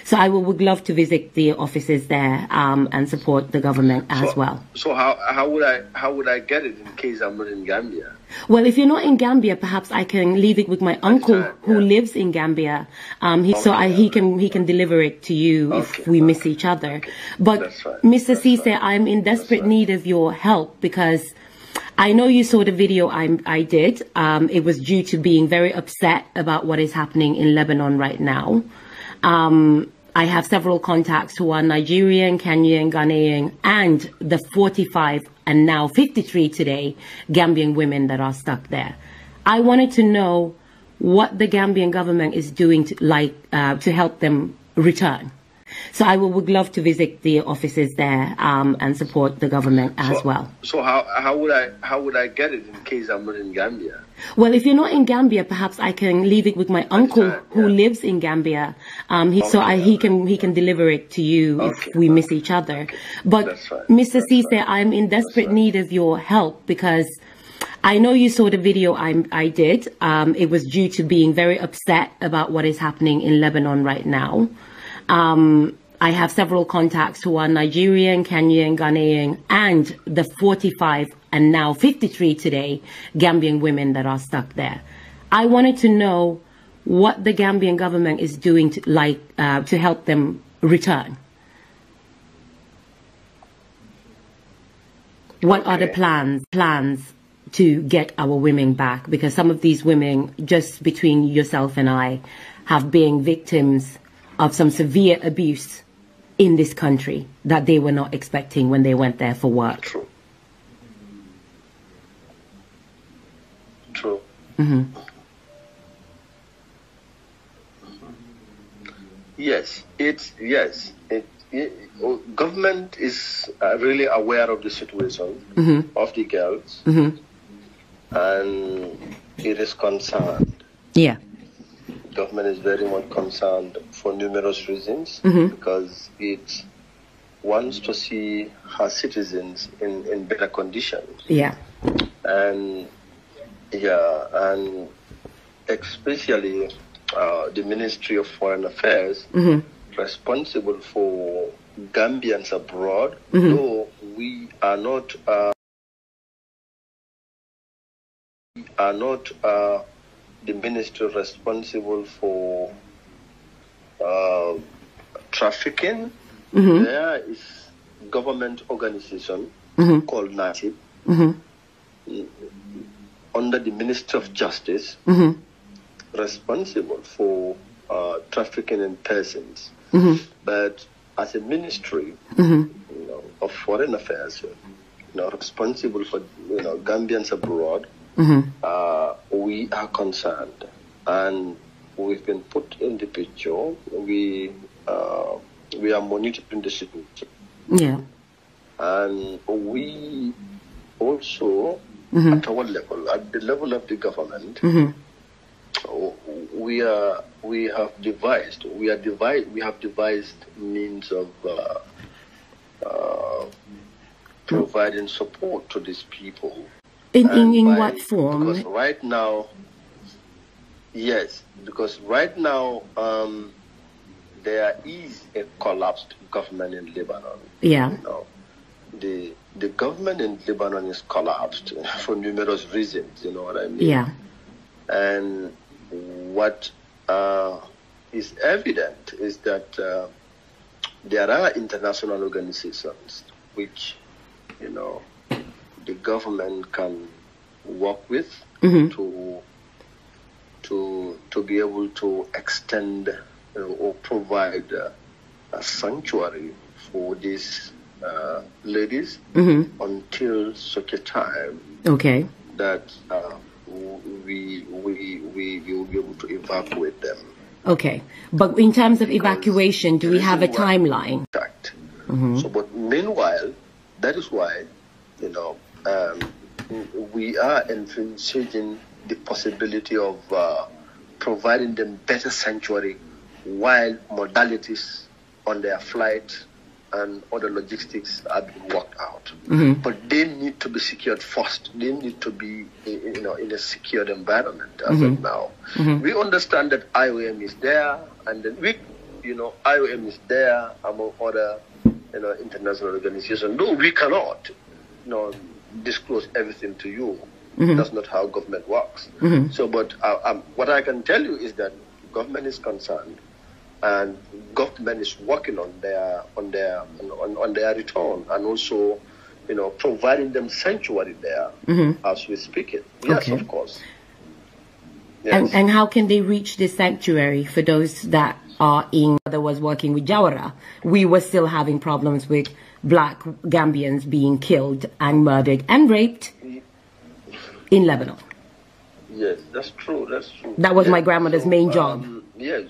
So I would love to visit the offices there and support the government as well. So how would I get it in case I'm not in Gambia? Well, if you're not in Gambia, perhaps I can leave it with my uncle who lives in Gambia. He can deliver it to you if we miss each other. But Mr. Ceesay, I'm in desperate need of your help because I know you saw the video I did. It was due to being very upset about what is happening in Lebanon right now. I have several contacts who are Nigerian, Kenyan, Ghanaian, and the 45 and now 53 today Gambian women that are stuck there. I wanted to know what the Gambian government is doing to help them return. So I would love to visit the offices there and support the government as well. So how would I get it in case I'm not in Gambia? Well, if you're not in Gambia, perhaps I can leave it with my uncle who lives in Gambia. He can deliver it to you if we miss each other. But Mr. Ceesay, I'm in desperate need of your help because I know you saw the video I did. It was due to being very upset about what is happening in Lebanon right now. I have several contacts who are Nigerian, Kenyan, Ghanaian, and the 45 and now 53 today Gambian women that are stuck there. I wanted to know what the Gambian government is doing to help them return. What are the plans to get our women back? Because some of these women, just between yourself and I, have been victims of some severe abuse in this country that they were not expecting when they went there for work. True. True. Yes, government is really aware of the situation of the girls, and it is concerned. Yeah. Government is very much concerned for numerous reasons because it wants to see her citizens in better conditions. Yeah. And especially the Ministry of Foreign Affairs responsible for Gambians abroad, though we are not the ministry responsible for trafficking. There is government organization called NATIP under the Ministry of Justice responsible for trafficking in persons. But as a ministry of foreign affairs, responsible for Gambians abroad, we are concerned, and we've been put in the picture. We are monitoring the situation. Yeah, and we also at our level, at the level of the government, we have devised means of providing support to these people. In what form? Because right now, there is a collapsed government in Lebanon. Yeah. The government in Lebanon is collapsed for numerous reasons, you know what I mean? Yeah. And what is evident is that there are international organizations which, the government can work with to be able to extend or provide a sanctuary for these ladies until such a time that we will be able to evacuate them. Okay, but in terms of evacuation, do we have a timeline? So, but meanwhile, that is why, we are envisaging the possibility of providing them better sanctuary while modalities on their flight and other logistics are being worked out. But they need to be secured first. They need to be, in a secured environment as of now. We understand that IOM is there, and then IOM is there among other, international organizations. No, we cannot, disclose everything to you. That's not how government works. So, but what I can tell you is that government is concerned, and government is working on their return, and also, providing them sanctuary there as we speak it. Yes, of course. Yes. And how can they reach this sanctuary for those that are that was working with Jawara? We were still having problems with black Gambians being killed and murdered and raped in Lebanon. Yes, that's true. That's true. That was my grandmother's main job.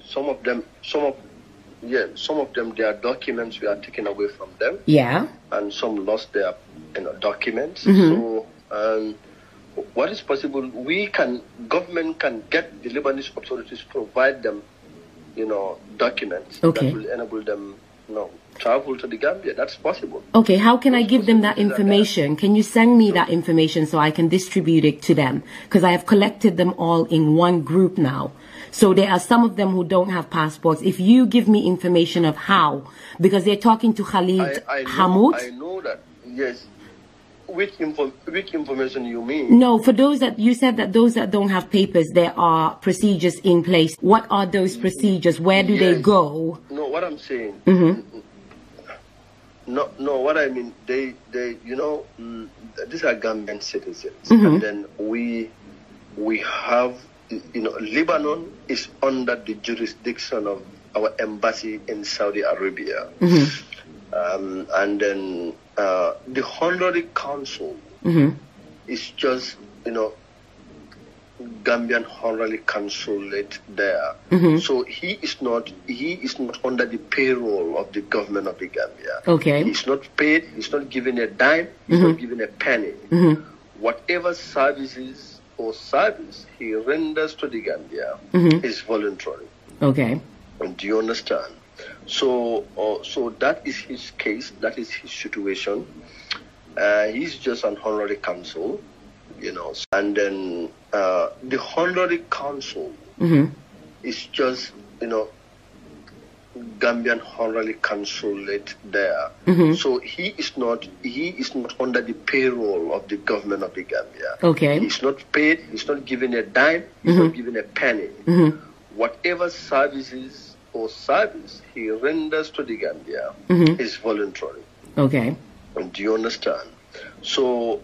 Some of them, their documents were taken away from them. Yeah. And some lost their, documents. So, what is possible? Government can get the Lebanese authorities provide them, documents that will enable them, travel to the Gambia. That's possible. Okay, how can I give them that information? Can you send me that information so I can distribute it to them? Because I have collected them all in one group now. So there are some of them who don't have passports. If you give me information of how, because they're talking to Khalid Hamoud. I know that, yes. Which information you mean? No, for those that you said that those that don't have papers, there are procedures in place. What are those procedures? Where do they go? No, what I'm saying. No, what I mean, they these are Gambian citizens, and then we have, Lebanon is under the jurisdiction of our embassy in Saudi Arabia, and then the honorary council is just, Gambian honorary consulate there. So he is not under the payroll of the government of the Gambia. Okay. He's not paid, he's not given a dime, he's not given a penny. Whatever services or service he renders to the Gambia is voluntary. Okay. And do you understand? So that is his case, that is his situation. He's just an honorary consul, and then the honorary consul is just, Gambian honorary consulate there. So he is not under the payroll of the government of the Gambia. Okay. He's not paid, he's not given a dime, he's not given a penny. Whatever services or service he renders to the Gambia is voluntary. Okay. And do you understand? So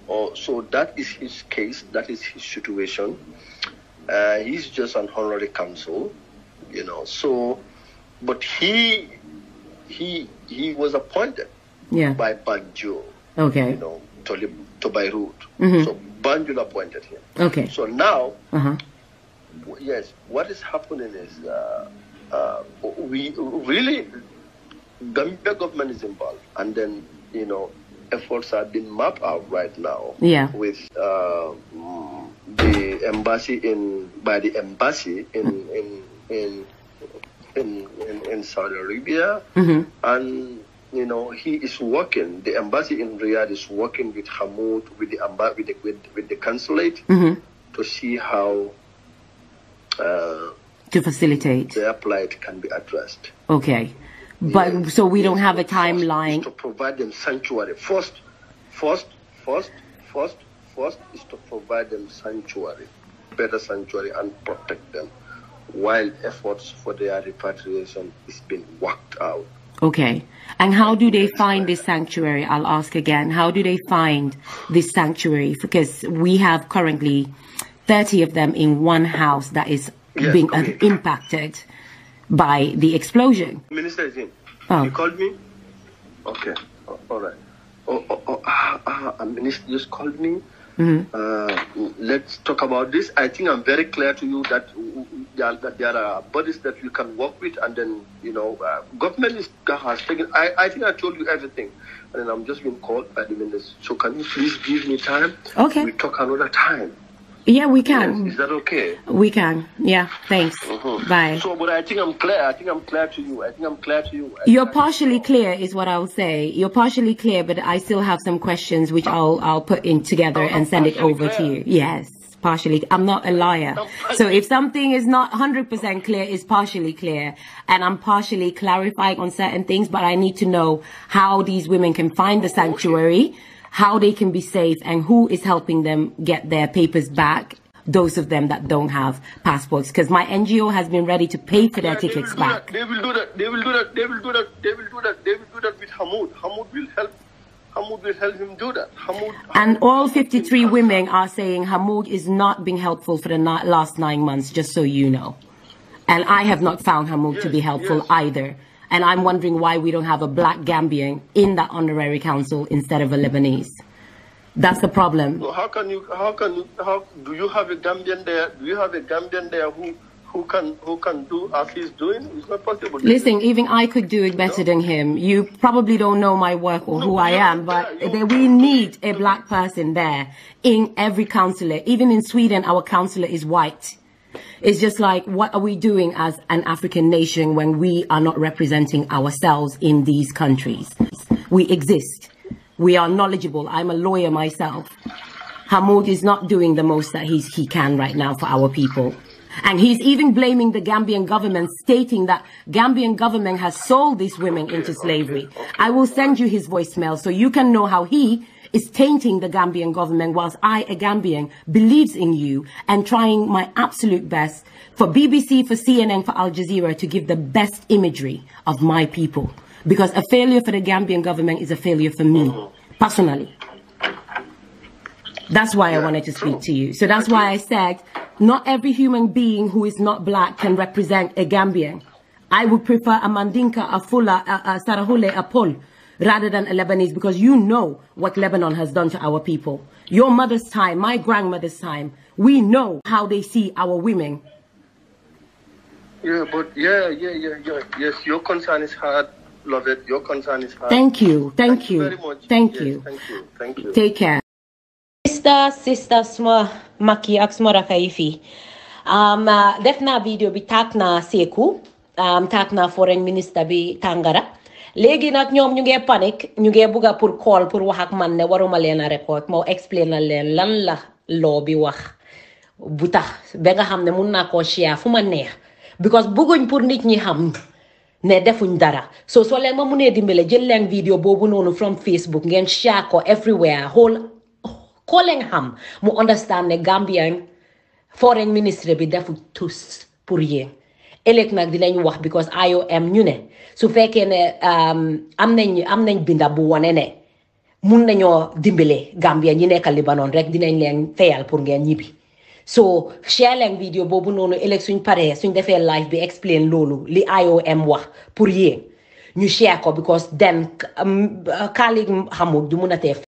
that is his case, that is his situation. He's just an honorary consul, So, but he was appointed by Banjul, okay, to Beirut. So Banjul appointed him. Okay. So now, yes, what is happening is we really, Gambia government is involved, and then efforts are being mapped out right now. Yeah. With the embassy by the embassy in Saudi Arabia, and he is working. The embassy in Riyadh is working with Hamoud, with the consulate to see how to facilitate their plight can be addressed. Okay. But so we don't have a timeline to provide them sanctuary. First is to provide them sanctuary, better sanctuary, and protect them, while efforts for their repatriation is being worked out. Okay. And how do they find this sanctuary? I'll ask again. How do they find this sanctuary? Because we have currently 30 of them in one house that is being impacted by the explosion. Minister is in. Oh. You called me? Okay. All right. A minister just called me. Let's talk about this. I think I'm very clear to you that there are bodies that you can work with, and then, government has taken, I think I told you everything, and then I'm just being called by the minister. So can you please give me time? Okay. We talk another time. Yeah, we can. Yes, is that okay? We can. Yeah, thanks. Bye. So, but I think I'm clear. I think I'm clear to you. You're partially clear is what I'll say. You're partially clear, but I still have some questions which I'll put in together and send it over to you. Yes. partially. I'm not a liar. So if something is not 100% clear, it's partially clear. And I'm partially clarifying on certain things, but I need to know how these women can find the sanctuary, how they can be safe, and who is helping them get their papers back, those of them that don't have passports. Because my NGO has been ready to pay for their tickets back. They will do that. They will do that. They will do that. They will do that. They will do that with Hamoud. Hamoud will help. Hamoud will help him do that. And all 53 women are saying Hamoud is not being helpful for the last 9 months, just so you know. And I have not found Hamoud to be helpful either. And I'm wondering why we don't have a black Gambian in that honorary council instead of a Lebanese. That's the problem. So how do you have a Gambian there? Do you have a Gambian there who can do as he's doing? It's not possible. Listen, even I could do it better than him. You probably don't know my work or who I am, but we need a black person there in every consulate. Even in Sweden, our consulate is white. It's just like, what are we doing as an African nation when we are not representing ourselves in these countries? We exist. We are knowledgeable. I'm a lawyer myself. Hamoud is not doing the most that he can right now for our people. And he's even blaming the Gambian government, stating that Gambian government has sold these women into slavery. I will send you his voicemail so you can know how he is tainting the Gambian government, whilst I, a Gambian, believes in you and trying my absolute best for BBC, for CNN, for Al Jazeera to give the best imagery of my people. Because a failure for the Gambian government is a failure for me, personally. That's why I wanted to speak to you. So that's why I said, not every human being who is not black can represent a Gambian. I would prefer a Mandinka, a Fula, a Sarahule, a Pol, rather than a Lebanese, because you know what Lebanon has done to our people. Your mother's time, my grandmother's time, we know how they see our women. Yeah, but yes, your concern is hard. Love it. Your concern is hard. Thank you. Thank you. Very much. Thank yes, you. Thank you. Thank you. Take care. Sister Sma Maki ak Smara Kaifi. Defna video bi takna Saikou. Takna foreign minister bi Tangara. Legi nak ñom ñu ngi panic, ñu ngi bëgga pour call pour wax ak man ne waruma leena record mo explain na leen lan la law bi wax bu tax ba nga xam ne mun naa koo share fu ma neex because bëgguñ pour nit ñi xam ne defuñ dara. So leen ma munee dimbale jël leen video boobu noonu from Facebook ngeen share ko everywhere ko leen xam mu understand ne Gambian foreign ministry bi defu tous pour yéen ëllëg nag dinañ wax because IOM ñu ne su fekkee ne am nañ binda bu wone ne mun nañoo dimbale Gambia ñi nekk Lebanon rek dinañ leen fayal pour ngeen ñibbi. So share leen video boobu noonu ëllëg suñ paree suñ defee live bi explain loolu li IOM wax pour yéen ñu share ko because then colleague Hamoud du mun a tee